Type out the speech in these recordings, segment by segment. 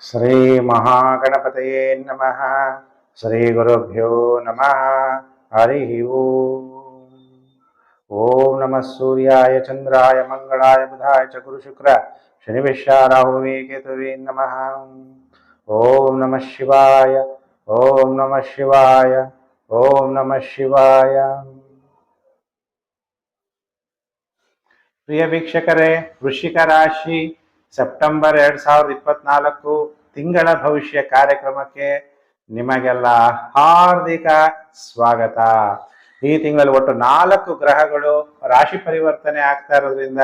ಶ್ರೀ ಮಹಾಗಣಪತಯೇ ನಮಃ. ಶ್ರೀ ಗುರುಭ್ಯೋ ನಮಃ. ಹರಿ ಓಂ. ಓಂ ನಮಃ ಸೂರ್ಯಾಯ ಚಂದ್ರಾಯ ಮಂಗಳಾಯ ಬುಧಾಯ ಚ ಗುರು ಶುಕ್ರ ಶನಿವಿಶ್ಯ ರಾಹುವೇ ಕೇತುವೇ ನಮಃ. ಓಂ ನಮಃ ಶಿವಾಯ. ಓಂ ನಮಃ ಶಿವಾಯ. ಓಂ ನಮಃ ಶಿವಾಯ. ಪ್ರಿಯ ವೀಕ್ಷಕರೇ, ವೃಶ್ಚಿಕ ರಾಶಿ ಸೆಪ್ಟೆಂಬರ್ 2024 ತಿಂಗಳ ಭವಿಷ್ಯ ಕಾರ್ಯಕ್ರಮಕ್ಕೆ ನಿಮಗೆಲ್ಲ ಹಾರ್ದಿಕ ಸ್ವಾಗತ. ಈ ತಿಂಗಳಲ್ಲಿ ಒಟ್ಟು 4 ಗ್ರಹಗಳು ರಾಶಿ ಪರಿವರ್ತನೆ ಆಗ್ತಾ ಇರೋದ್ರಿಂದ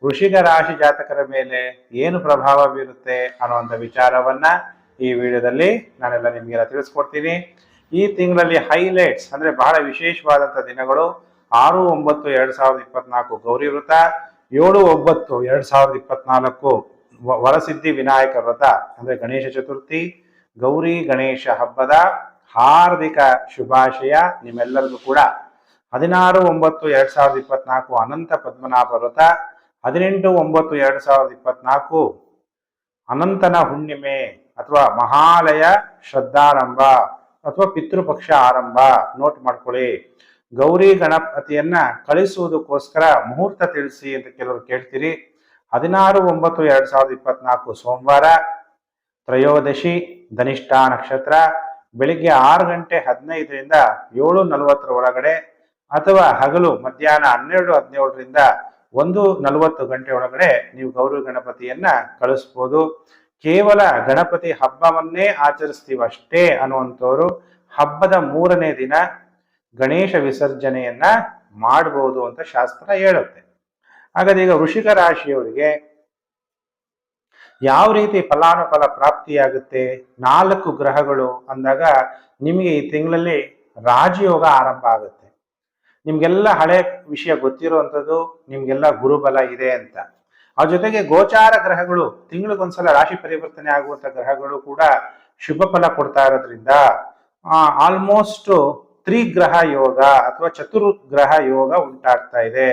ವೃಶ್ಚಿಕ ರಾಶಿ ಜಾತಕರ ಮೇಲೆ ಏನು ಪ್ರಭಾವ ಬೀರುತ್ತೆ ಅನ್ನುವಂಥ ವಿಚಾರವನ್ನ ಈ ವಿಡಿಯೋದಲ್ಲಿ ನಾನೆಲ್ಲ ನಿಮಗೆಲ್ಲ ತಿಳಿಸ್ಕೊಡ್ತೀನಿ. ಈ ತಿಂಗಳಲ್ಲಿ ಹೈಲೈಟ್ಸ್ ಅಂದ್ರೆ ಬಹಳ ವಿಶೇಷವಾದಂಥ ದಿನಗಳು 6-9-2024 ಗೌರಿ ವ್ರತ, 7-9-2024 ವರಸಿದ್ಧಿ ವಿನಾಯಕ ವ್ರತ ಅಂದ್ರೆ ಗಣೇಶ ಚತುರ್ಥಿ, ಗೌರಿ ಗಣೇಶ ಹಬ್ಬದ ಹಾರ್ದಿಕ ಶುಭಾಶಯ ನಿಮ್ಮೆಲ್ಲರಿಗೂ ಕೂಡ. 16-9-2024 ಅನಂತ ಪದ್ಮನಾಭ ವ್ರತ, 18-9-2024 ಅನಂತನ ಹುಣ್ಣಿಮೆ ಅಥವಾ ಮಹಾಲಯ ಶ್ರದ್ಧಾರಂಭ ಅಥವಾ ಪಿತೃಪಕ್ಷ ಆರಂಭ. ನೋಟ್ ಮಾಡ್ಕೊಳ್ಳಿ. ಗೌರಿ ಗಣಪತಿಯನ್ನ ಕಳಿಸುವುದಕ್ಕೋಸ್ಕರ ಮುಹೂರ್ತ ತಿಳಿಸಿ ಅಂತ ಕೆಲವರು ಕೇಳ್ತೀರಿ. 16-9-2024 ಸೋಮವಾರ, ತ್ರಯೋದಶಿ, ಧನಿಷ್ಠ ನಕ್ಷತ್ರ, ಬೆಳಿಗ್ಗೆ 6:15 7:40 ಒಳಗಡೆ ಅಥವಾ ಹಗಲು ಮಧ್ಯಾಹ್ನ 12:17 1:40 ಒಳಗಡೆ ನೀವು ಗೌರಿ ಗಣಪತಿಯನ್ನ ಕಳಿಸ್ಬೋದು. ಕೇವಲ ಗಣಪತಿ ಹಬ್ಬವನ್ನೇ ಆಚರಿಸ್ತೀವಷ್ಟೇ ಅನ್ನುವಂಥವ್ರು ಹಬ್ಬದ 3ನೇ ದಿನ ಗಣೇಶ ವಿಸರ್ಜನೆಯನ್ನ ಮಾಡಬಹುದು ಅಂತ ಶಾಸ್ತ್ರ ಹೇಳುತ್ತೆ. ಹಾಗಾದ್ರೆ ಈಗ ವೃಶ್ಚಿಕ ರಾಶಿಯವರಿಗೆ ಯಾವ ರೀತಿ ಫಲಾನುಫಲ ಪ್ರಾಪ್ತಿಯಾಗುತ್ತೆ 4 ಗ್ರಹಗಳು ಅಂದಾಗ ನಿಮಗೆ ಈ ತಿಂಗಳಲ್ಲಿ ರಾಜಯೋಗ ಆರಂಭ ಆಗುತ್ತೆ. ನಿಮ್ಗೆಲ್ಲ ಹಳೆ ವಿಷಯ ಗೊತ್ತಿರುವಂಥದ್ದು, ನಿಮ್ಗೆಲ್ಲ ಗುರುಬಲ ಇದೆ ಅಂತ. ಅದ್ರ ಜೊತೆಗೆ ಗೋಚಾರ ಗ್ರಹಗಳು ತಿಂಗಳಿಗೊಂದ್ಸಲ ರಾಶಿ ಪರಿವರ್ತನೆ ಆಗುವಂತ ಗ್ರಹಗಳು ಕೂಡ ಶುಭ ಫಲ ಕೊಡ್ತಾ ಇರೋದ್ರಿಂದ ಆಲ್ಮೋಸ್ಟ್ ತ್ರಿಗ್ರಹ ಯೋಗ ಅಥವಾ ಚತುರ್ಗ್ರಹ ಯೋಗ ಉಂಟಾಗ್ತಾ ಇದೆ.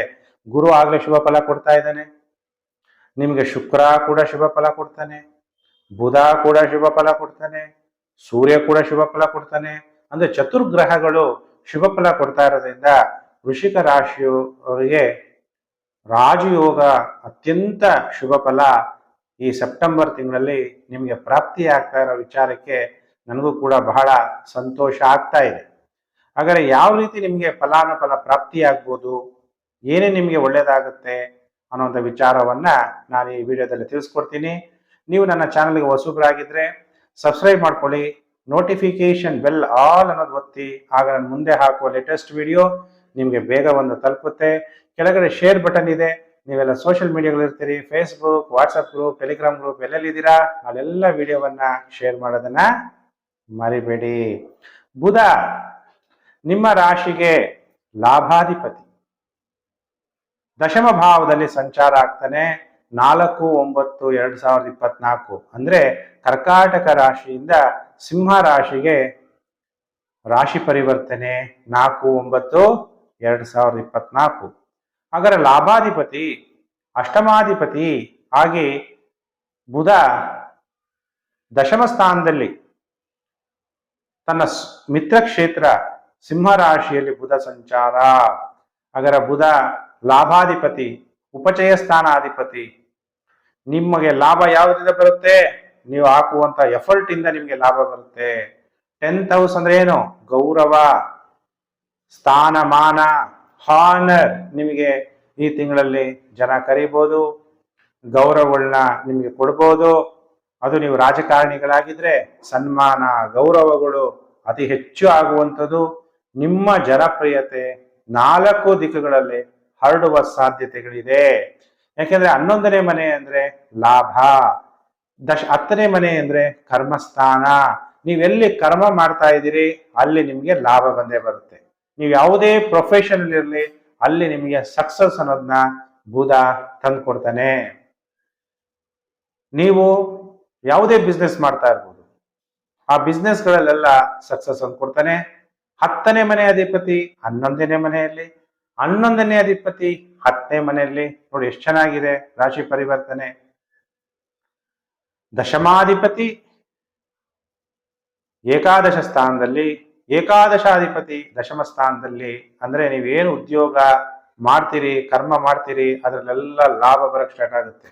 ಗುರು ಆಗ್ಲೇ ಶುಭ ಫಲ ಕೊಡ್ತಾ ಇದ್ದಾನೆ, ನಿಮ್ಗೆ ಶುಕ್ರ ಕೂಡ ಶುಭ ಫಲ ಕೊಡ್ತಾನೆ, ಬುಧ ಕೂಡ ಶುಭ ಫಲ ಕೊಡ್ತಾನೆ, ಸೂರ್ಯ ಕೂಡ ಶುಭ ಫಲ ಕೊಡ್ತಾನೆ. ಅಂದ್ರೆ ಚತುರ್ಗ್ರಹಗಳು ಶುಭ ಫಲ ಕೊಡ್ತಾ ಇರೋದ್ರಿಂದ ವೃಶ್ಚಿಕ ರಾಶಿಯವರಿಗೆ ರಾಜಯೋಗ ಅತ್ಯಂತ ಶುಭ ಫಲ ಈ ಸೆಪ್ಟೆಂಬರ್ ತಿಂಗಳಲ್ಲಿ ನಿಮಗೆ ಪ್ರಾಪ್ತಿ ಆಗ್ತಾ ಇರೋ ವಿಚಾರಕ್ಕೆ ನನಗೂ ಕೂಡ ಬಹಳ ಸಂತೋಷ ಆಗ್ತಾ ಇದೆ. ಹಾಗಾದ್ರೆ ಯಾವ ರೀತಿ ನಿಮಗೆ ಫಲಾನುಫಲ ಪ್ರಾಪ್ತಿ ಆಗ್ಬೋದು, ಏನೇ ನಿಮಗೆ ಒಳ್ಳೇದಾಗುತ್ತೆ ಅನ್ನೋಂಥ ವಿಚಾರವನ್ನ ನಾನು ಈ ವಿಡಿಯೋದಲ್ಲಿ ತಿಳಿಸ್ಕೊಡ್ತೀನಿ. ನೀವು ನನ್ನ ಚಾನಲ್ಗೆ ಹೊಸಬರಾಗಿದ್ರೆ ಸಬ್ಸ್ಕ್ರೈಬ್ ಮಾಡ್ಕೊಳ್ಳಿ, ನೋಟಿಫಿಕೇಶನ್ ಬೆಲ್ ಆಲ್ ಅನ್ನೋದು ಒತ್ತಿ. ಆಗ ನಾನು ಮುಂದೆ ಹಾಕುವ ಲೇಟೆಸ್ಟ್ ವಿಡಿಯೋ ನಿಮಗೆ ಬೇಗ ಒಂದು ತಲುಪುತ್ತೆ. ಕೆಳಗಡೆ ಶೇರ್ ಬಟನ್ ಇದೆ. ನೀವೆಲ್ಲ ಸೋಷಿಯಲ್ ಮೀಡಿಯಾಗಳಿರ್ತೀರಿ, Facebook, WhatsApp group, Telegram group ಎಲ್ಲೆಲ್ಲಿದ್ದೀರಾ ಅಲ್ಲೆಲ್ಲ ವಿಡಿಯೋವನ್ನ ಶೇರ್ ಮಾಡೋದನ್ನ ಮರಿಬೇಡಿ. ಬುಧ ನಿಮ್ಮ ರಾಶಿಗೆ ಲಾಭಾಧಿಪತಿ, ದಶಮ ಭಾವದಲ್ಲಿ ಸಂಚಾರ ಆಗ್ತಾನೆ. 4-9-2024 ಅಂದ್ರೆ ಕರ್ಕಾಟಕ ರಾಶಿಯಿಂದ ಸಿಂಹ ರಾಶಿಗೆ ರಾಶಿ ಪರಿವರ್ತನೆ 4-9-2024. ಹಾಗಾದ್ರೆ ಲಾಭಾಧಿಪತಿ, ಅಷ್ಟಮಾಧಿಪತಿ ಆಗಿ ಬುಧ ದಶಮ ಸ್ಥಾನದಲ್ಲಿ ತನ್ನ ಮಿತ್ರ ಕ್ಷೇತ್ರ ಸಿಂಹ ರಾಶಿಯಲ್ಲಿ ಬುಧ ಸಂಚಾರ. ಹಾಗಾದ್ರೆ ಬುಧ ಲಾಭಾಧಿಪತಿ, ಉಪಚಯ ಸ್ಥಾನಾಧಿಪತಿ. ನಿಮಗೆ ಲಾಭ ಯಾವುದರಿಂದ ಬರುತ್ತೆ? ನೀವು ಹಾಕುವಂತ ಎಫರ್ಟ್ ಇಂದ ನಿಮಗೆ ಲಾಭ ಬರುತ್ತೆ. 10th ಹೌಸ್ ಅಂದ್ರೆ ಏನು? ಗೌರವ, ಸ್ಥಾನಮಾನ, ಹಾನರ್. ನಿಮಗೆ ಈ ತಿಂಗಳಲ್ಲಿ ಜನ ಕರಿಬಹುದು, ಗೌರವಗಳನ್ನ ನಿಮಗೆ ಕೊಡ್ಬೋದು. ಅದು ನೀವು ರಾಜಕಾರಣಿಗಳಾಗಿದ್ರೆ ಸನ್ಮಾನ, ಗೌರವಗಳು ಅತಿ ಹೆಚ್ಚು ಆಗುವಂಥದ್ದು. ನಿಮ್ಮ ಜನಪ್ರಿಯತೆ 4 ದಿಕ್ಕುಗಳಲ್ಲಿ ಹರಡುವ ಸಾಧ್ಯತೆಗಳಿದೆ. ಯಾಕೆಂದ್ರೆ 11ನೇ ಮನೆ ಅಂದ್ರೆ ಲಾಭ, 10ನೇ ಮನೆ ಅಂದ್ರೆ ಕರ್ಮಸ್ಥಾನ. ನೀವೆಲ್ಲಿ ಕರ್ಮ ಮಾಡ್ತಾ ಇದ್ದೀರಿ ಅಲ್ಲಿ ನಿಮ್ಗೆ ಲಾಭ ಬಂದೇ ಬರುತ್ತೆ. ನೀವು ಯಾವುದೇ ಪ್ರೊಫೆಷನ್ ಇರಲಿ ಅಲ್ಲಿ ನಿಮಗೆ ಸಕ್ಸಸ್ ಅನ್ನೋದನ್ನ ಬುಧ ತಂದು ಕೊಡ್ತಾನೆ. ನೀವು ಯಾವುದೇ ಬಿಸ್ನೆಸ್ ಮಾಡ್ತಾ ಇರ್ಬೋದು, ಆ ಬಿಸ್ನೆಸ್ಗಳಲ್ಲೆಲ್ಲ ಸಕ್ಸಸ್ ಅಂತ ಕೊಡ್ತಾನೆ. 10ನೇ ಮನೆ ಅಧಿಪತಿ 11ನೇ ಮನೆಯಲ್ಲಿ, 11ನೇ ಅಧಿಪತಿ 10ನೇ ಮನೆಯಲ್ಲಿ. ನೋಡಿ ಎಷ್ಟು ಚೆನ್ನಾಗಿದೆ ರಾಶಿ ಪರಿವರ್ತನೆ. ದಶಮಾಧಿಪತಿ ಏಕಾದಶ ಸ್ಥಾನದಲ್ಲಿ, ಏಕಾದಶಾಧಿಪತಿ ದಶಮ ಸ್ಥಾನದಲ್ಲಿ. ಅಂದ್ರೆ ನೀವೇನು ಉದ್ಯೋಗ ಮಾಡ್ತೀರಿ, ಕರ್ಮ ಮಾಡ್ತೀರಿ, ಅದರಲ್ಲೆಲ್ಲ ಲಾಭ ಬರಕ್ ಸ್ಟಾರ್ಟ್ ಆಗುತ್ತೆ.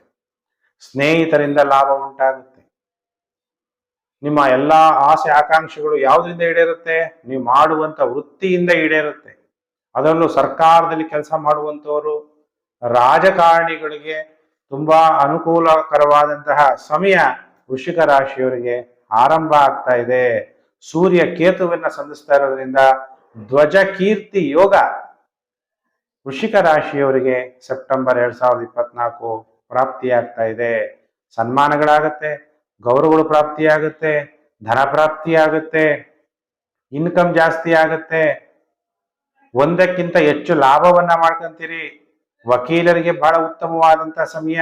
ಸ್ನೇಹಿತರಿಂದ ಲಾಭ ಉಂಟಾಗುತ್ತೆ. ನಿಮ್ಮ ಎಲ್ಲಾ ಆಸೆ ಆಕಾಂಕ್ಷೆಗಳು ಯಾವುದರಿಂದ ಈಡೇರುತ್ತೆ? ನೀವು ಮಾಡುವಂತ ವೃತ್ತಿಯಿಂದ ಈಡೇರುತ್ತೆ. ಅದರಲ್ಲೂ ಸರ್ಕಾರದಲ್ಲಿ ಕೆಲಸ ಮಾಡುವಂತವರು, ರಾಜಕಾರಣಿಗಳಿಗೆ ತುಂಬಾ ಅನುಕೂಲಕರವಾದಂತಹ ಸಮಯ ವೃಶ್ಚಿಕ ರಾಶಿಯವರಿಗೆ ಆರಂಭ ಆಗ್ತಾ ಇದೆ. ಸೂರ್ಯ ಕೇತುವನ್ನ ಸಂಧಿಸ್ತಾ ಇರೋದ್ರಿಂದ ಧ್ವಜ ಕೀರ್ತಿ ಯೋಗ ವೃಶ್ಚಿಕ ರಾಶಿಯವರಿಗೆ ಸೆಪ್ಟೆಂಬರ್ 2024 ಪ್ರಾಪ್ತಿಯಾಗ್ತಾ ಇದೆ. ಸನ್ಮಾನಗಳಾಗತ್ತೆ, ಗೌರವಗಳು ಪ್ರಾಪ್ತಿಯಾಗುತ್ತೆ, ಧನ ಪ್ರಾಪ್ತಿಯಾಗುತ್ತೆ, ಇನ್ಕಮ್ ಜಾಸ್ತಿ ಆಗತ್ತೆ, ಒಂದಕ್ಕಿಂತ ಹೆಚ್ಚು ಲಾಭವನ್ನ ಮಾಡ್ಕೊಂತೀರಿ. ವಕೀಲರಿಗೆ ಬಹಳ ಉತ್ತಮವಾದಂತ ಸಮಯ,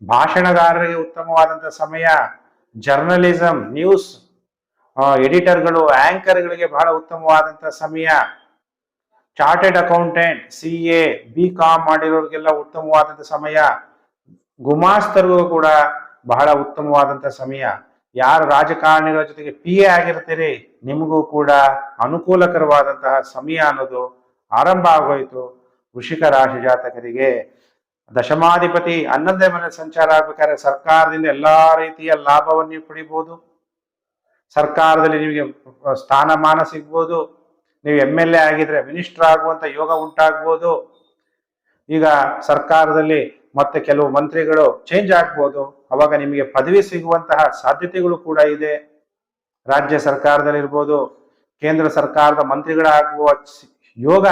ಭಾಷಣಗಾರರಿಗೆ ಉತ್ತಮವಾದಂತ ಸಮಯ, ಜರ್ನಲಿಸಂ, ನ್ಯೂಸ್ ಎಡಿಟರ್ಗಳು, ಆಂಕರ್ಗಳಿಗೆ ಬಹಳ ಉತ್ತಮವಾದಂತ ಸಮಯ, ಚಾರ್ಟೆಡ್ ಅಕೌಂಟೆಂಟ್, CA, BCom ಮಾಡಿರೋರಿಗೆಲ್ಲ ಉತ್ತಮವಾದಂತ ಸಮಯ, ಗುಮಾಸ್ತರಿಗೂ ಕೂಡ ಬಹಳ ಉತ್ತಮವಾದಂತ ಸಮಯ. ಯಾರು ರಾಜಕಾರಣಿಗಳ ಜೊತೆಗೆ PA ಆಗಿರ್ತೀರಿ, ನಿಮಗೂ ಕೂಡ ಅನುಕೂಲಕರವಾದಂತಹ ಸಮಯ ಅನ್ನೋದು ಆರಂಭ ಆಗೋಯ್ತು. ವೃಶ್ಚಿಕ ರಾಶಿ ಜಾತಕರಿಗೆ ದಶಮಾಧಿಪತಿ 11ನೇ ಮನೆ ಸಂಚಾರ ಆಗ್ಬೇಕಾದ್ರೆ ಸರ್ಕಾರದಿಂದ ಎಲ್ಲಾ ರೀತಿಯ ಲಾಭವನ್ನು ಪಡಿಬಹುದು. ಸರ್ಕಾರದಲ್ಲಿ ನಿಮಗೆ ಸ್ಥಾನಮಾನ ಸಿಗ್ಬೋದು. ನೀವು MLA ಆಗಿದ್ರೆ ಮಿನಿಸ್ಟರ್ ಆಗುವಂತ ಯೋಗ ಉಂಟಾಗ್ಬೋದು. ಈಗ ಸರ್ಕಾರದಲ್ಲಿ ಮತ್ತೆ ಕೆಲವು ಮಂತ್ರಿಗಳು ಚೇಂಜ್ ಆಗ್ಬೋದು. ಅವಾಗ ನಿಮಗೆ ಪದವಿ ಸಿಗುವಂತಹ ಸಾಧ್ಯತೆಗಳು ಕೂಡ ಇದೆ. ರಾಜ್ಯ ಸರ್ಕಾರದಲ್ಲಿರ್ಬೋದು, ಕೇಂದ್ರ ಸರ್ಕಾರದ ಮಂತ್ರಿಗಳಾಗುವ ಯೋಗ.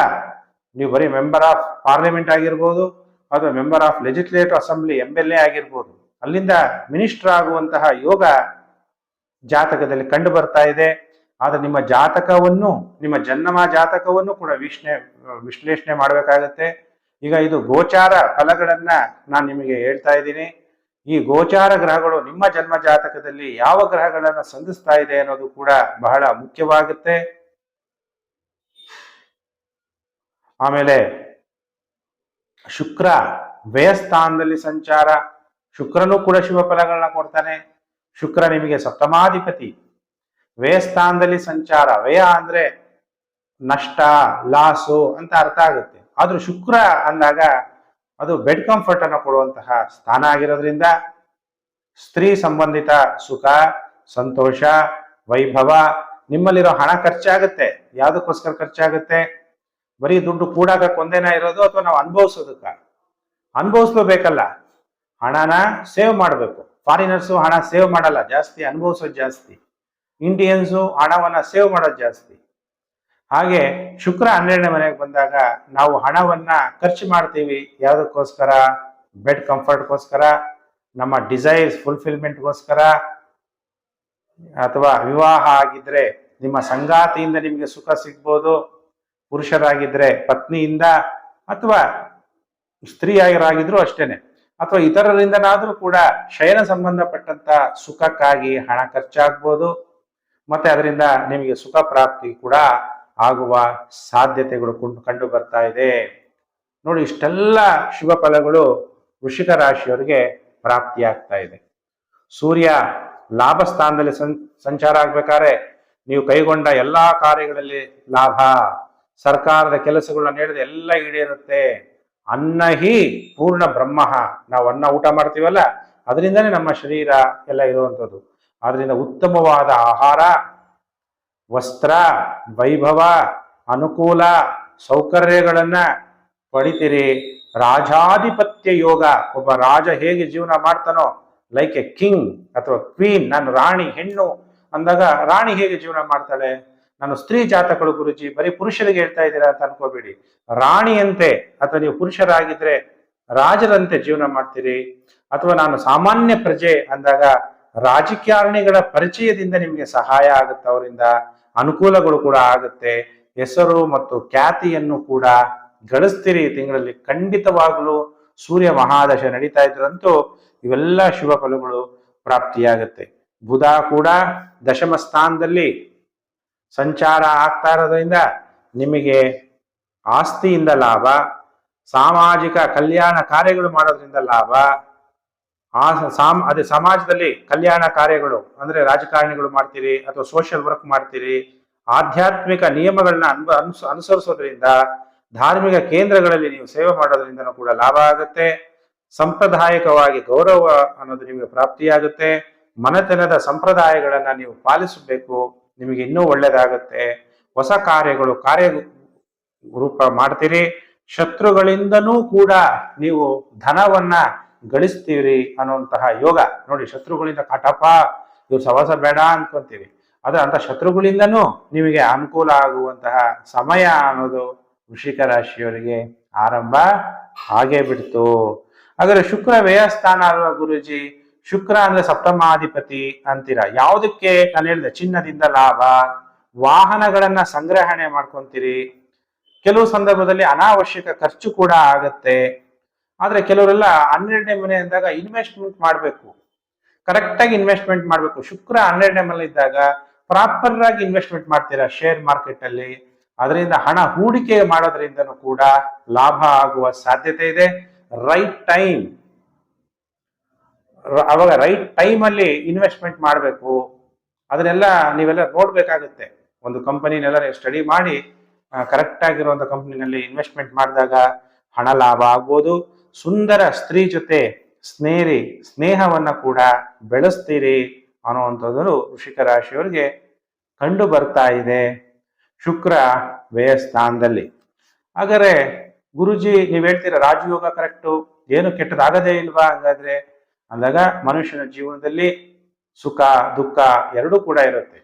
ನೀವು ಬರೀ ಮೆಂಬರ್ ಆಫ್ ಪಾರ್ಲಿಮೆಂಟ್ ಆಗಿರ್ಬೋದು, ಅಥವಾ member of legislative assembly MLA ಆಗಿರ್ಬೋದು, ಅಲ್ಲಿಂದ ಮಿನಿಸ್ಟರ್ ಆಗುವಂತಹ ಯೋಗ ಜಾತಕದಲ್ಲಿ ಕಂಡು ಬರ್ತಾ ಇದೆ. ಆದ್ರೆ ನಿಮ್ಮ ಜಾತಕವನ್ನು, ನಿಮ್ಮ ಜನ್ಮ ಜಾತಕವನ್ನು ಕೂಡ ವಿಶ್ಲೇಷಣೆ ಮಾಡಬೇಕಾಗತ್ತೆ. ಈಗ ಇದು ಗೋಚಾರ ಫಲಗಳನ್ನ ನಾನು ನಿಮಗೆ ಹೇಳ್ತಾ ಇದ್ದೀನಿ. ಈ ಗೋಚಾರ ಗ್ರಹಗಳು ನಿಮ್ಮ ಜನ್ಮ ಜಾತಕದಲ್ಲಿ ಯಾವ ಗ್ರಹಗಳನ್ನ ಸಂಧಿಸ್ತಾ ಇದೆ ಅನ್ನೋದು ಕೂಡ ಬಹಳ ಮುಖ್ಯವಾಗುತ್ತೆ. ಆಮೇಲೆ ಶುಕ್ರ ವ್ಯಯಸ್ಥಾನದಲ್ಲಿ ಸಂಚಾರ. ಶುಕ್ರನು ಕೂಡ ಶುಭ ಫಲಗಳನ್ನ ಕೊಡ್ತಾನೆ. ಶುಕ್ರ ನಿಮಗೆ ಸಪ್ತಮಾಧಿಪತಿ. ವ್ಯಯಸ್ಥಾನದಲ್ಲಿ ಸಂಚಾರ, ವ್ಯಯ ಅಂದ್ರೆ ನಷ್ಟ, ಲಾಸು ಅಂತ ಅರ್ಥ ಆಗುತ್ತೆ. ಆದ್ರೂ ಶುಕ್ರ ಅಂದಾಗ ಅದು ಬೆಡ್ ಕಂಫರ್ಟ್ ಅನ್ನು ಕೊಡುವಂತಹ ಸ್ಥಾನ ಆಗಿರೋದ್ರಿಂದ ಸ್ತ್ರೀ ಸಂಬಂಧಿತ ಸುಖ, ಸಂತೋಷ, ವೈಭವ, ನಿಮ್ಮಲ್ಲಿರೋ ಹಣ ಖರ್ಚಾಗುತ್ತೆ. ಯಾವುದಕ್ಕೋಸ್ಕರ ಖರ್ಚಾಗುತ್ತೆ? ಬರೀ ದುಡ್ಡು ಕೂಡಾಕ ಒಂದೇನ ಇರೋದು, ಅಥವಾ ನಾವು ಅನುಭವಿಸೋದಕ್ಕ? ಅನುಭವಿಸ್ಲೇಬೇಕಲ್ಲ, ಹಣನ ಸೇವ್ ಮಾಡಬೇಕು. ಫಾರಿನರ್ಸು ಹಣ ಸೇವ್ ಮಾಡಲ್ಲ, ಜಾಸ್ತಿ ಅನುಭವಿಸೋದು ಜಾಸ್ತಿ. ಇಂಡಿಯನ್ಸು ಹಣವನ್ನ ಸೇವ್ ಮಾಡೋದು ಜಾಸ್ತಿ. ಹಾಗೆ ಶುಕ್ರ 12ನೇ ಮನೆಗೆ ಬಂದಾಗ ನಾವು ಹಣವನ್ನ ಖರ್ಚು ಮಾಡ್ತೀವಿ. ಯಾವುದಕ್ಕೋಸ್ಕರ? ಬೆಡ್ ಕಂಫರ್ಟ್ಗೋಸ್ಕರ, ನಮ್ಮ ಡಿಸೈರ್ಸ್ ಫುಲ್ಫಿಲ್ಮೆಂಟ್ಗೋಸ್ಕರ, ಅಥವಾ ವಿವಾಹ ಆಗಿದ್ರೆ ನಿಮ್ಮ ಸಂಗಾತಿಯಿಂದ ನಿಮಗೆ ಸುಖ ಸಿಗ್ಬೋದು, ಪುರುಷರಾಗಿದ್ರೆ ಪತ್ನಿಯಿಂದ, ಅಥವಾ ಸ್ತ್ರೀಯರಾಗಿದ್ರು ಅಷ್ಟೇನೆ, ಅಥವಾ ಇತರರಿಂದನಾದ್ರೂ ಕೂಡ ಶಯನ ಸಂಬಂಧಪಟ್ಟಂತ ಸುಖಕ್ಕಾಗಿ ಹಣ ಖರ್ಚಾಗ್ಬೋದು. ಮತ್ತೆ ಅದರಿಂದ ನಿಮಗೆ ಸುಖ ಪ್ರಾಪ್ತಿ ಕೂಡ ಆಗುವ ಸಾಧ್ಯತೆಗಳು ಕಂಡು ಬರ್ತಾ ಇದೆ. ನೋಡಿ, ಇಷ್ಟೆಲ್ಲ ಶುಭ ಫಲಗಳು ವೃಶ್ಚಿಕ ರಾಶಿಯವರಿಗೆ ಪ್ರಾಪ್ತಿಯಾಗ್ತಾ ಇದೆ. ಸೂರ್ಯ ಲಾಭ ಸ್ಥಾನದಲ್ಲಿ ಸಂಚಾರ ಆಗ್ಬೇಕಾದ್ರೆ ನೀವು ಕೈಗೊಂಡ ಎಲ್ಲಾ ಕಾರ್ಯಗಳಲ್ಲಿ ಲಾಭ, ಸರ್ಕಾರದ ಕೆಲಸಗಳನ್ನ ನೀಡಿದ ಎಲ್ಲ ಈಡೇರುತ್ತೆ. ಅನ್ನ ಹಿ ಪೂರ್ಣ ಬ್ರಹ್ಮ. ನಾವು ಅನ್ನ ಊಟ ಮಾಡ್ತೀವಲ್ಲ, ಅದರಿಂದನೇ ನಮ್ಮ ಶರೀರ ಎಲ್ಲ ಇರುವಂಥದ್ದು. ಆದ್ರಿಂದ ಉತ್ತಮವಾದ ಆಹಾರ, ವಸ್ತ್ರ, ವೈಭವ, ಅನುಕೂಲ, ಸೌಕರ್ಯಗಳನ್ನ ಪಡಿತೀರಿ. ರಾಜಾಧಿಪತ್ಯ ಯೋಗ. ಒಬ್ಬ ರಾಜ ಹೇಗೆ ಜೀವನ ಮಾಡ್ತಾನೋ, ಲೈಕ್ ಎ ಕಿಂಗ್ ಅಥವಾ ಕ್ವೀನ್, ನಾನು ರಾಣಿ, ಹೆಣ್ಣು ಅಂದಾಗ ರಾಣಿ ಹೇಗೆ ಜೀವನ ಮಾಡ್ತಾಳೆ? ನಾನು ಸ್ತ್ರೀ ಜಾತಕಗಳು ಗುರುಜಿ, ಬರೀ ಪುರುಷರಿಗೆ ಹೇಳ್ತಾ ಇದ್ದೀರಾ ಅಂತ ಅನ್ಕೋಬೇಡಿ. ರಾಣಿಯಂತೆ, ಅಥವಾ ನೀವು ಪುರುಷರಾಗಿದ್ರೆ ರಾಜರಂತೆ ಜೀವನ ಮಾಡ್ತೀರಿ. ಅಥವಾ ನಾನು ಸಾಮಾನ್ಯ ಪ್ರಜೆ ಅಂದಾಗ ರಾಜಕಾರಣಿಗಳ ಪರಿಚಯದಿಂದ ನಿಮಗೆ ಸಹಾಯ ಆಗುತ್ತೆ, ಅವರಿಂದ ಅನುಕೂಲಗಳು ಕೂಡ ಆಗುತ್ತೆ. ಹೆಸರು ಮತ್ತು ಖ್ಯಾತಿಯನ್ನು ಕೂಡ ಗಳಿಸ್ತೀರಿ ತಿಂಗಳಲ್ಲಿ ಖಂಡಿತವಾಗ್ಲೂ. ಸೂರ್ಯ ಮಹಾದಶ ನಡೀತಾ ಇದ್ರಂತೂ ಇವೆಲ್ಲ ಶುಭ ಫಲಗಳು ಪ್ರಾಪ್ತಿಯಾಗುತ್ತೆ. ಬುಧ ಕೂಡ ದಶಮ ಸ್ಥಾನದಲ್ಲಿ ಸಂಚಾರ ಆಗ್ತಾ ಇರೋದ್ರಿಂದ ನಿಮಗೆ ಆಸ್ತಿಯಿಂದ ಲಾಭ, ಸಾಮಾಜಿಕ ಕಲ್ಯಾಣ ಕಾರ್ಯಗಳು ಮಾಡೋದ್ರಿಂದ ಲಾಭ, ಅದೇ ಸಮಾಜದಲ್ಲಿ ಕಲ್ಯಾಣ ಕಾರ್ಯಗಳು ಅಂದ್ರೆ ರಾಜಕಾರಣಿಗಳು ಮಾಡ್ತೀರಿ ಅಥವಾ ಸೋಷಿಯಲ್ ವರ್ಕ್ ಮಾಡ್ತೀರಿ, ಆಧ್ಯಾತ್ಮಿಕ ನಿಯಮಗಳನ್ನ ಅನುಸರಿಸೋದ್ರಿಂದ, ಧಾರ್ಮಿಕ ಕೇಂದ್ರಗಳಲ್ಲಿ ನೀವು ಸೇವೆ ಮಾಡೋದ್ರಿಂದನೂ ಕೂಡ ಲಾಭ ಆಗುತ್ತೆ. ಸಾಂಪ್ರದಾಯಿಕವಾಗಿ ಗೌರವ ಅನ್ನೋದು ನಿಮಗೆ ಪ್ರಾಪ್ತಿಯಾಗುತ್ತೆ. ಮನೆತನದ ಸಂಪ್ರದಾಯಗಳನ್ನ ನೀವು ಪಾಲಿಸಬೇಕು, ನಿಮಗೆ ಇನ್ನೂ ಒಳ್ಳೇದಾಗುತ್ತೆ. ಹೊಸ ಕಾರ್ಯ ರೂಪ ಮಾಡ್ತೀರಿ. ಶತ್ರುಗಳಿಂದನೂ ಕೂಡ ನೀವು ಧನವನ್ನ ಗಳಿಸ್ತೀರಿ ಅನ್ನುವಂತಹ ಯೋಗ ನೋಡಿ. ಶತ್ರುಗಳಿಂದ ಕಾಟಪ್ಪ ಇವ್ರು ಸವಾಸ ಬೇಡ ಅನ್ಕೊಂತೀವಿ, ಆದ್ರೆ ಅಂತ ಶತ್ರುಗಳಿಂದನೂ ನಿಮಗೆ ಅನುಕೂಲ ಆಗುವಂತಹ ಸಮಯ ಅನ್ನೋದು ವೃಶ್ಚಿಕ ರಾಶಿಯವರಿಗೆ ಆರಂಭ ಆಗೇ ಬಿಡ್ತು. ಹಾಗಾದ್ರೆ ಶುಕ್ರ ವ್ಯಯಸ್ಥಾನ ಅಲ್ವಾ ಗುರುಜಿ? ಶುಕ್ರ ಅಂದ್ರೆ ಸಪ್ತಮಾಧಿಪತಿ ಅಂತೀರಾ. ಯಾವುದಕ್ಕೆ? ನಾನು ಹೇಳಿದೆ ಚಿನ್ನದಿಂದ ಲಾಭ, ವಾಹನಗಳನ್ನ ಸಂಗ್ರಹಣೆ ಮಾಡ್ಕೊಂತೀರಿ. ಕೆಲವು ಸಂದರ್ಭದಲ್ಲಿ ಅನಾವಶ್ಯಕ ಖರ್ಚು ಕೂಡ ಆಗತ್ತೆ. ಆದ್ರೆ ಕೆಲವರೆಲ್ಲ 12ನೇ ಮನೆ ಅಂದಾಗ ಇನ್ವೆಸ್ಟ್ಮೆಂಟ್ ಮಾಡಬೇಕು, ಕರೆಕ್ಟ್ ಆಗಿ ಇನ್ವೆಸ್ಟ್ಮೆಂಟ್ ಮಾಡಬೇಕು. ಶುಕ್ರ 12ನೇ ಮನೆ ಇದ್ದಾಗ ಪ್ರಾಪರ್ ಆಗಿ ಇನ್ವೆಸ್ಟ್ಮೆಂಟ್ ಮಾಡ್ತೀರಾ ಶೇರ್ ಮಾರ್ಕೆಟ್ ಅಲ್ಲಿ, ಅದರಿಂದ ಹಣ ಹೂಡಿಕೆ ಮಾಡೋದ್ರಿಂದನೂ ಕೂಡ ಲಾಭ ಆಗುವ ಸಾಧ್ಯತೆ ಇದೆ. ರೈಟ್ ಟೈಮ್, ಅವಾಗ ರೈಟ್ ಟೈಮ್ ಅಲ್ಲಿ ಇನ್ವೆಸ್ಟ್ಮೆಂಟ್ ಮಾಡಬೇಕು. ಅದನ್ನೆಲ್ಲ ನೀವೆಲ್ಲ ನೋಡ್ಬೇಕಾಗುತ್ತೆ. ಒಂದು ಕಂಪನಿನೆಲ್ಲ ಸ್ಟಡಿ ಮಾಡಿ ಕರೆಕ್ಟ್ ಆಗಿರುವಂತ ಕಂಪನಿನಲ್ಲಿ ಇನ್ವೆಸ್ಟ್ಮೆಂಟ್ ಮಾಡಿದಾಗ ಹಣ ಲಾಭ ಆಗ್ಬೋದು. ಸುಂದರ ಸ್ತ್ರೀ ಜೊತೆ ಸ್ನೇಹವನ್ನ ಕೂಡ ಬೆಳೆಸ್ತೀರಿ ಅನ್ನುವಂಥದ್ದು ವೃಶ್ಚಿಕ ರಾಶಿಯವರಿಗೆ ಕಂಡು ಬರ್ತಾ ಇದೆ ಶುಕ್ರ ವ್ಯಯಸ್ಥಾನದಲ್ಲಿ. ಹಾಗಾದ್ರೆ ಗುರುಜಿ ನೀವ್ ಹೇಳ್ತೀರಾ ರಾಜಯೋಗ ಕರೆಕ್ಟು, ಏನು ಕೆಟ್ಟದಾಗದೇ ಇಲ್ವಾ ಹಂಗಾದ್ರೆ ಅಂದಾಗ, ಮನುಷ್ಯನ ಜೀವನದಲ್ಲಿ ಸುಖ ದುಃಖ ಎರಡೂ ಕೂಡ ಇರುತ್ತೆ.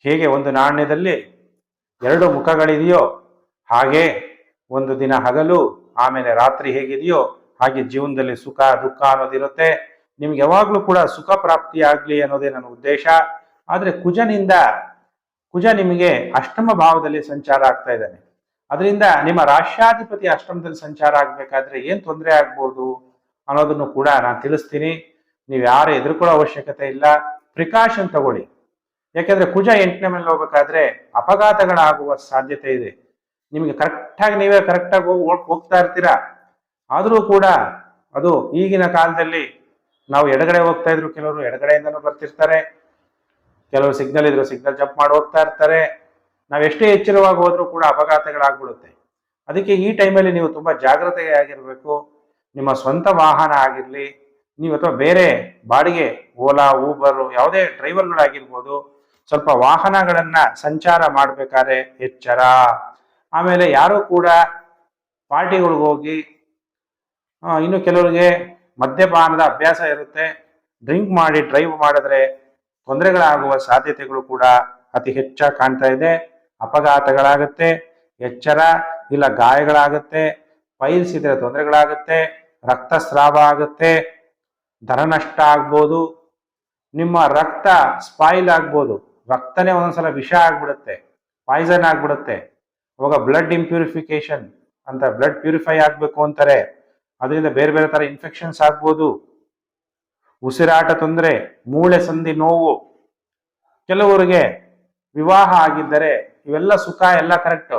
ಹೇಗೆ ಒಂದು ನಾಣ್ಯದಲ್ಲಿ ಎರಡು ಮುಖಗಳಿದೆಯೋ ಹಾಗೆ ಒಂದು ದಿನ ಹಗಲು ಆಮೇಲೆ ರಾತ್ರಿ ಹೇಗಿದೆಯೋ ಹಾಗೆ ಜೀವನದಲ್ಲಿ ಸುಖ ದುಃಖ ಅನ್ನೋದಿರುತ್ತೆ. ನಿಮ್ಗೆ ಯಾವಾಗ್ಲೂ ಕೂಡ ಸುಖ ಪ್ರಾಪ್ತಿ ಆಗ್ಲಿ ಅನ್ನೋದೇ ನನ್ನ ಉದ್ದೇಶ. ಆದ್ರೆ ಕುಜ ನಿಮಗೆ ಅಷ್ಟಮ ಭಾವದಲ್ಲಿ ಸಂಚಾರ ಆಗ್ತಾ ಇದ್ದಾನೆ. ಅದರಿಂದ ನಿಮ್ಮ ರಾಷ್ಟ್ರಾಧಿಪತಿ ಅಷ್ಟಮದಲ್ಲಿ ಸಂಚಾರ ಆಗ್ಬೇಕಾದ್ರೆ ಏನ್ ತೊಂದರೆ ಆಗ್ಬೋದು ಅನ್ನೋದನ್ನು ಕೂಡ ನಾನು ತಿಳಿಸ್ತೀನಿ. ನೀವು ಯಾರು ಹೆದರ್ಕೊಳ್ಳೋ ಅವಶ್ಯಕತೆ ಇಲ್ಲ, ಪ್ರಿಕಾಷನ್ ತಗೊಳ್ಳಿ. ಯಾಕೆಂದ್ರೆ ಕುಜ 8ನೇ ಮೇಲೆ ಹೋಗ್ಬೇಕಾದ್ರೆ ಅಪಘಾತಗಳಾಗುವ ಸಾಧ್ಯತೆ ಇದೆ. ನಿಮಗೆ ನೀವೇ ಕರೆಕ್ಟಾಗಿ ಹೋಗ್ತಾ ಇರ್ತೀರಾ, ಆದರೂ ಕೂಡ ಅದು ಈಗಿನ ಕಾಲದಲ್ಲಿ ನಾವು ಎಡಗಡೆ ಹೋಗ್ತಾ ಇದ್ರು, ಕೆಲವರು ಎಡಗಡೆಯಿಂದನೂ ಬರ್ತಿರ್ತಾರೆ, ಕೆಲವರು ಸಿಗ್ನಲ್ ಇದ್ರು ಸಿಗ್ನಲ್ ಜಂಪ್ ಮಾಡಿ ಹೋಗ್ತಾ ಇರ್ತಾರೆ. ನಾವು ಎಷ್ಟೇ ಎಚ್ಚರವಾಗಿ ಹೋದ್ರೂ ಕೂಡ ಅಪಘಾತಗಳಾಗ್ಬಿಡುತ್ತೆ. ಅದಕ್ಕೆ ಈ ಟೈಮಲ್ಲಿ ನೀವು ತುಂಬಾ ಜಾಗೃತೆಯಾಗಿರ್ಬೇಕು. ನಿಮ್ಮ ಸ್ವಂತ ವಾಹನ ಆಗಿರ್ಲಿ, ನೀವು ಅಥವಾ ಬೇರೆ ಬಾಡಿಗೆ ಓಲಾ ಊಬರ್ ಯಾವುದೇ ಡ್ರೈವರ್ಗಳಾಗಿರ್ಬೋದು, ಸ್ವಲ್ಪ ವಾಹನಗಳನ್ನ ಸಂಚಾರ ಮಾಡ್ಬೇಕಾದ್ರೆ ಎಚ್ಚರ. ಆಮೇಲೆ ಯಾರು ಕೂಡ ಪಾರ್ಟಿಗಳಿಗೆ ಹೋಗಿ, ಇನ್ನು ಕೆಲವರಿಗೆ ಮದ್ಯಪಾನದ ಅಭ್ಯಾಸ ಇರುತ್ತೆ, ಡ್ರಿಂಕ್ ಮಾಡಿ ಡ್ರೈವ್ ಮಾಡಿದ್ರೆ ತೊಂದರೆಗಳಾಗುವ ಸಾಧ್ಯತೆಗಳು ಕೂಡ ಅತಿ ಹೆಚ್ಚಾಗಿ ಕಾಣ್ತಾ ಇದೆ. ಅಪಘಾತಗಳಾಗುತ್ತೆ, ಎಚ್ಚರ. ಇಲ್ಲ ಗಾಯಗಳಾಗುತ್ತೆ, ಪೈಲ್ಸ್ ಇದ್ರೆ ತೊಂದರೆಗಳಾಗುತ್ತೆ, ರಕ್ತಸ್ರಾವ ಆಗುತ್ತೆ, ಧನ ನಷ್ಟ ಆಗ್ಬೋದು, ನಿಮ್ಮ ರಕ್ತ ಸ್ಪಾಯಿಲ್ ಆಗ್ಬೋದು, ರಕ್ತನೇ ಒಂದೊಂದ್ಸಲ ವಿಷ ಆಗ್ಬಿಡುತ್ತೆ, ಪಾಯ್ಸನ್ ಆಗ್ಬಿಡುತ್ತೆ. ಅವಾಗ ಬ್ಲಡ್ ಇಂಪ್ಯೂರಿಫಿಕೇಶನ್ ಅಂತ, ಬ್ಲಡ್ ಪ್ಯೂರಿಫೈ ಆಗ್ಬೇಕು ಅಂತಾರೆ, ಅದರಿಂದ ಬೇರೆ ಬೇರೆ ತರ ಇನ್ಫೆಕ್ಷನ್ಸ್ ಆಗ್ಬೋದು. ಉಸಿರಾಟ ತೊಂದರೆ, ಮೂಳೆ ಸಂಧಿ ನೋವು. ಕೆಲವರಿಗೆ ವಿವಾಹ ಆಗಿದ್ದರೆ ಇವೆಲ್ಲ ಸುಖ ಎಲ್ಲ ಕರೆಕ್ಟ್,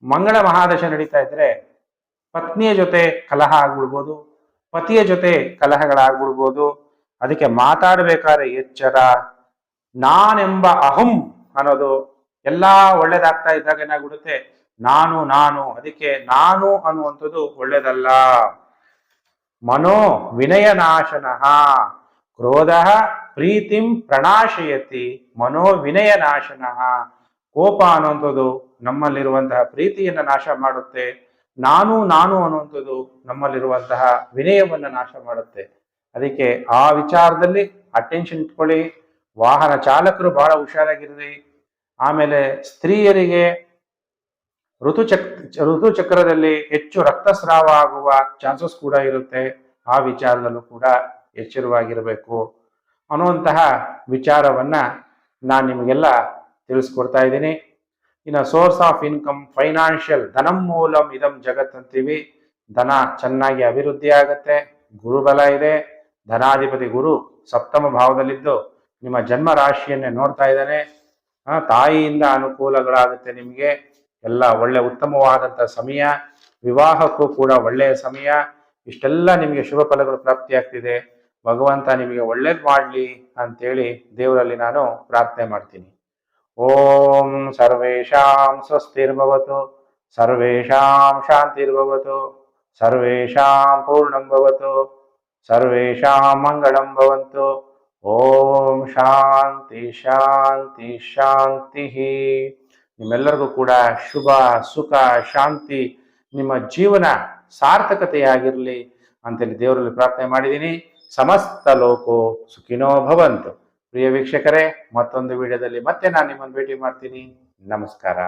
ಮಂಗಳ ಮಹಾದಶ ನಡೀತಾ ಇದ್ರೆ ಪತ್ನಿಯ ಜೊತೆ ಕಲಹ ಆಗ್ಬಿಡ್ಬೋದು, ಪತಿಯ ಜೊತೆ ಕಲಹಗಳಾಗ್ಬಿಡ್ಬೋದು. ಅದಕ್ಕೆ ಮಾತಾಡ್ಬೇಕಾದ್ರೆ ಎಚ್ಚರ. ನಾನೆಂಬ ಅಹಂ ಅನ್ನೋದು ಎಲ್ಲಾ ಒಳ್ಳೇದಾಗ್ತಾ ಇದ್ದಾಗ ಏನಾಗ್ಬಿಡುತ್ತೆ, ನಾನು ಅದಕ್ಕೆ ನಾನು ಅನ್ನುವಂಥದ್ದು ಒಳ್ಳೇದಲ್ಲ. ಮನೋ ವಿನಯನಾಶನಃ ಕ್ರೋಧ ಪ್ರೀತಿಂ ಪ್ರಣಾಶಯತಿ ಮನೋ ವಿನಯನಾಶನಃ. ಕೋಪ ಅನ್ನುವಂಥದ್ದು ನಮ್ಮಲ್ಲಿರುವಂತಹ ಪ್ರೀತಿಯನ್ನ ನಾಶ ಮಾಡುತ್ತೆ. ನಾನು ಅನ್ನುವಂಥದ್ದು ನಮ್ಮಲ್ಲಿರುವಂತಹ ವಿನಯವನ್ನ ನಾಶ ಮಾಡುತ್ತೆ. ಅದಕ್ಕೆ ಆ ವಿಚಾರದಲ್ಲಿ ಅಟೆನ್ಷನ್ ಇಟ್ಕೊಳ್ಳಿ. ವಾಹನ ಚಾಲಕರು ಬಹಳ ಹುಷಾರಾಗಿರ್ರಿ. ಆಮೇಲೆ ಸ್ತ್ರೀಯರಿಗೆ ಋತುಚಕ್ರದಲ್ಲಿ ಹೆಚ್ಚು ರಕ್ತಸ್ರಾವ ಆಗುವ ಚಾನ್ಸಸ್ ಕೂಡ ಇರುತ್ತೆ. ಆ ವಿಚಾರದಲ್ಲೂ ಕೂಡ ಎಚ್ಚರವಾಗಿರಬೇಕು ಅನ್ನುವಂತಹ ವಿಚಾರವನ್ನ ನಾನು ನಿಮಗೆಲ್ಲ ತಿಳಿಸ್ಕೊಡ್ತಾ ಇದ್ದೀನಿ. ಇನ್ನು ಸೋರ್ಸ್ ಆಫ್ ಇನ್ಕಮ್, ಫೈನಾನ್ಷಿಯಲ್, ಧನಂ ಮೂಲಂ ಇದಂ ಜಗತ್ ಅಂತೀವಿ. ಧನ ಚೆನ್ನಾಗಿ ಅಭಿವೃದ್ಧಿ ಆಗುತ್ತೆ, ಗುರುಬಲ ಇದೆ. ಧನಾಧಿಪತಿ ಗುರು ಸಪ್ತಮ ಭಾವದಲ್ಲಿದ್ದು ನಿಮ್ಮ ಜನ್ಮ ರಾಶಿಯನ್ನೇ ನೋಡ್ತಾ ಇದ್ದಾನೆ. ತಾಯಿಯಿಂದ ಅನುಕೂಲಗಳಾಗುತ್ತೆ ನಿಮಗೆ. ಎಲ್ಲ ಒಳ್ಳೆ ಉತ್ತಮವಾದಂತಹ ಸಮಯ. ವಿವಾಹಕ್ಕೂ ಕೂಡ ಒಳ್ಳೆಯ ಸಮಯ. ಇಷ್ಟೆಲ್ಲ ನಿಮಗೆ ಶುಭ ಫಲಗಳು ಪ್ರಾಪ್ತಿಯಾಗ್ತಿದೆ. ಭಗವಂತ ನಿಮಗೆ ಒಳ್ಳೇದು ಮಾಡಲಿ ಅಂತೇಳಿ ದೇವರಲ್ಲಿ ನಾನು ಪ್ರಾರ್ಥನೆ ಮಾಡ್ತೀನಿ. ಓಂ ಸರ್ವೇಷಾಂ ಸ್ವಸ್ತಿರ್ಭವತು, ಸರ್ವೇಷಾಂ ಶಾಂತಿರ್ಭವತು, ಸರ್ವೇಷಾಂ ಪೂರ್ಣಂ ಭವತು, ಸರ್ವೇಷಾಂ ಮಂಗಳಂ ಭವಂತು. ಓಂ ಶಾಂತಿ ಶಾಂತಿ ಶಾಂತಿ. ನಿಮ್ಮೆಲ್ಲರಿಗೂ ಕೂಡ ಶುಭ, ಸುಖ, ಶಾಂತಿ, ನಿಮ್ಮ ಜೀವನ ಸಾರ್ಥಕತೆಯಾಗಿರಲಿ ಅಂತೇಳಿ ದೇವರಲ್ಲಿ ಪ್ರಾರ್ಥನೆ ಮಾಡಿದ್ದೀನಿ. ಸಮಸ್ತ ಲೋಕೋ ಸುಖಿನೋ ಭವಂತು. ಪ್ರಿಯ ವೀಕ್ಷಕರೇ, ಮತ್ತೊಂದು ವಿಡಿಯೋದಲ್ಲಿ ಮತ್ತೆ ನಾನು ನಿಮ್ಮನ್ನು ಭೇಟಿ ಮಾಡ್ತೀನಿ. ನಮಸ್ಕಾರ.